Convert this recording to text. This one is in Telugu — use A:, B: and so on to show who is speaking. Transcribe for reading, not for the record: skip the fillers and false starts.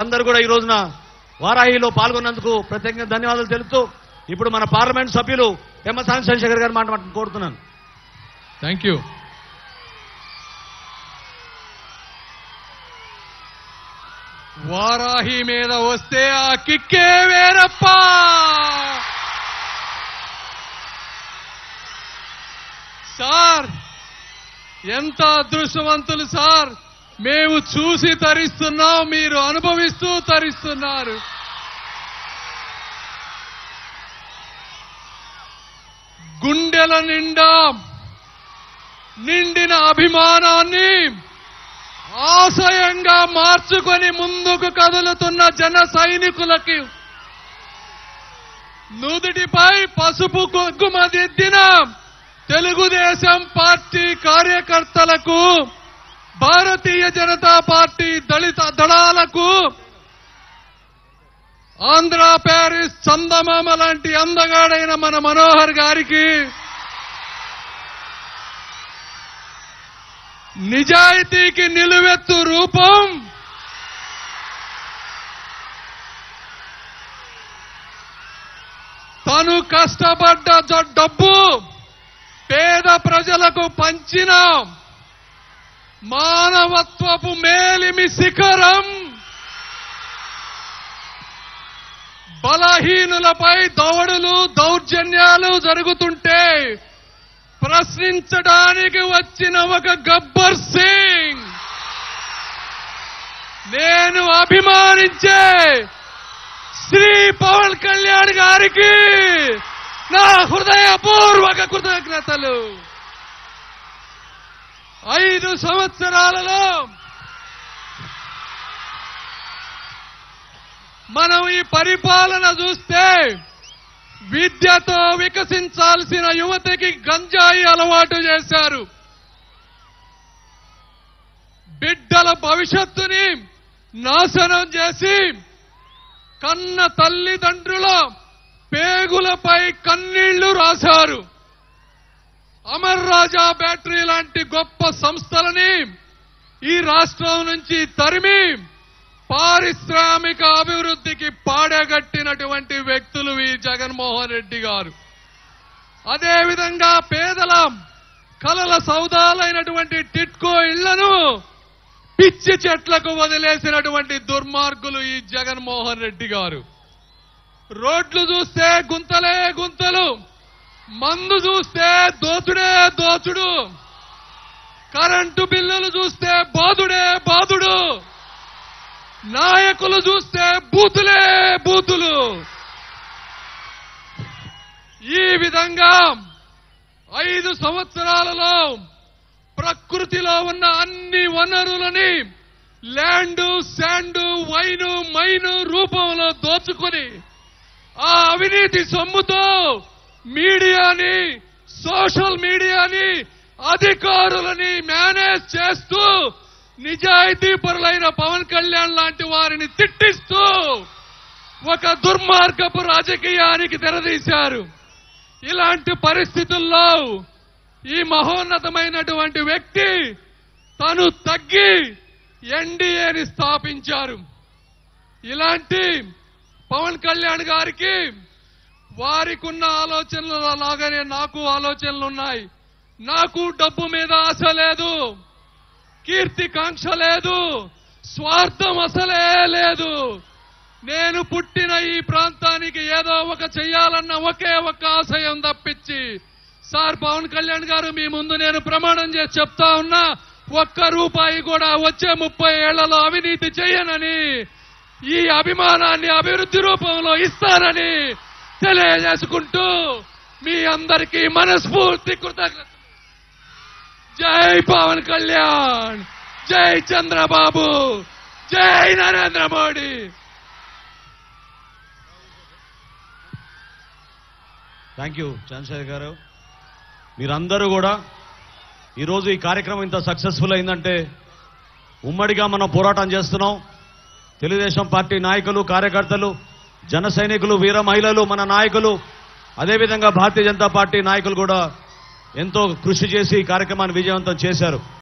A: అందరూ కూడా ఈ రోజున వారాహిలో పాల్గొన్నందుకు ప్రత్యేకంగా ధన్యవాదాలు తెలుపుతూ ఇప్పుడు మన పార్లమెంట్ సభ్యులు ఎమ్మసాని చంద్రశేఖర్ గారు మాట్లాడమని కోరుతున్నాను.
B: Thank you. వారాహి మీద వస్తే ఆ కిక్కే వేరప్ప. సార్ ఎంత అదృష్టవంతులు సార్. మేము చూసి తరిస్తున్నాం, మీరు అనుభవిస్తూ తరిస్తున్నారు. గుండెల నిండా నిండిన అభిమానాన్ని ఆశయంగా మార్చుకొని ముందుకు కదులుతున్న జన సైనికులకి, నుదుటిపై పసుపు కుంకుమ దిద్దిన తెలుగుదేశం పార్టీ కార్యకర్తలకు, భారతీయ జనతా పార్టీ దళిత దళాలకు, ఆంధ్ర ప్యారిస్ చందమామ లాంటి అందగాడైన మన మనోహర్ గారికి, నిజాయితీకి నిలువెత్తు రూపం తను కష్టపడ్డ డబ్బు పేద ప్రజలకు పంచిన మానవత్వపు మేలిమి శిఖరం, బలహీనులపై దౌడులు దౌర్జన్యాలు జరుగుతుంటే ప్రశ్నించడానికి వచ్చిన ఒక గబ్బర్ సింగ్, నేను అభిమానించే శ్రీ పవన్ కళ్యాణ్ గారికి నా హృదయపూర్వక కృతజ్ఞతలు. 5 సంవత్సరాలలో మనం ఈ పరిపాలన చూస్తే విద్యతో వికసించాల్సిన యువతకి గంజాయి అలవాటు చేశారు. బిడ్డల భవిష్యత్తుని నాశనం చేసి కన్న తల్లిదండ్రుల పేగులపై కన్నీళ్లు రాశారు. అమర్ రాజా బ్యాటరీ లాంటి గొప్ప సంస్థలని ఈ రాష్ట్రం నుంచి తరిమి పారిశ్రామిక అభివృద్ధికి పాడగట్టినటువంటి వ్యక్తులు ఈ జగన్మోహన్ రెడ్డి గారు. అదేవిధంగా పేదల కలల సౌదాలైనటువంటి టిట్కో ఇళ్లను పిచ్చి చెట్లకు వదిలేసినటువంటి దుర్మార్గులు ఈ జగన్మోహన్ రెడ్డి గారు. రోడ్లు చూస్తే గుంతలే గుంతలు, మందు చూస్తే దోచుడే దోచుడు, కరెంటు బిల్లులు చూస్తే బాదుడే బాదుడు, నాయకులు చూస్తే బూతులే బూతులు. ఈ విధంగా 5 సంవత్సరాలలో ప్రకృతిలో ఉన్న అన్ని వనరులని ల్యాండు, శాండు, వైను, మైను రూపంలో దోచుకుని ఆ అవినీతి సొమ్ముతో మీడియాని, సోషల్ మీడియాని, అధికారులని మేనేజ్ చేస్తూ నిజాయితీ పరులైన పవన్ కళ్యాణ్ లాంటి వారిని తిట్టిస్తూ ఒక దుర్మార్గపు రాజకీయానికి తెరదీశారు. ఇలాంటి పరిస్థితుల్లో ఈ మహోన్నతమైనటువంటి వ్యక్తి తను తగ్గి ఎన్డీఏని స్థాపించారు. ఇలాంటి పవన్ కళ్యాణ్ గారికి వారికున్న ఆలోచనలు లాగానే నాకు ఆలోచనలున్నాయి. నాకు డబ్బు మీద ఆశ లేదు, కీర్తికాంక్ష లేదు, స్వార్థం అసలే లేదు. నేను పుట్టిన ఈ ప్రాంతానికి ఏదో ఒక చెయ్యాలన్న ఒకే ఒక ఆశయం తప్పించి, సార్ పవన్ కళ్యాణ్ గారు మీ ముందు నేను ప్రమాణం చేసి చెప్తా ఉన్నా, 1 రూపాయి కూడా వచ్చే 30 ఏళ్లలో అవినీతి చేయనని, ఈ అభిమానాన్ని అభివృద్ధి రూపంలో ఇస్తానని తెలియజేసుకుంటూ మీ అందరికీ మనస్ఫూర్తి కృతజ్ఞతలు. జై పవన్ కళ్యాణ్, జై చంద్రబాబు, జై నరేంద్ర మోడీ.
A: థ్యాంక్ యూ చంద్రశేఖర్ గారు. మీరందరూ కూడా ఈరోజు ఈ కార్యక్రమం ఇంత సక్సెస్ఫుల్ అయిందంటే ఉమ్మడిగా మనం పోరాటం చేస్తున్నాం. తెలుగుదేశం పార్టీ నాయకులు, కార్యకర్తలు, జన సైనికులు, వీర మహిళలు, మన నాయకులు, అదేవిధంగా భారతీయ జనతా పార్టీ నాయకులు కూడా ఎంతో కృషి చేసి ఈ కార్యక్రమాన్ని విజయవంతం చేశారు.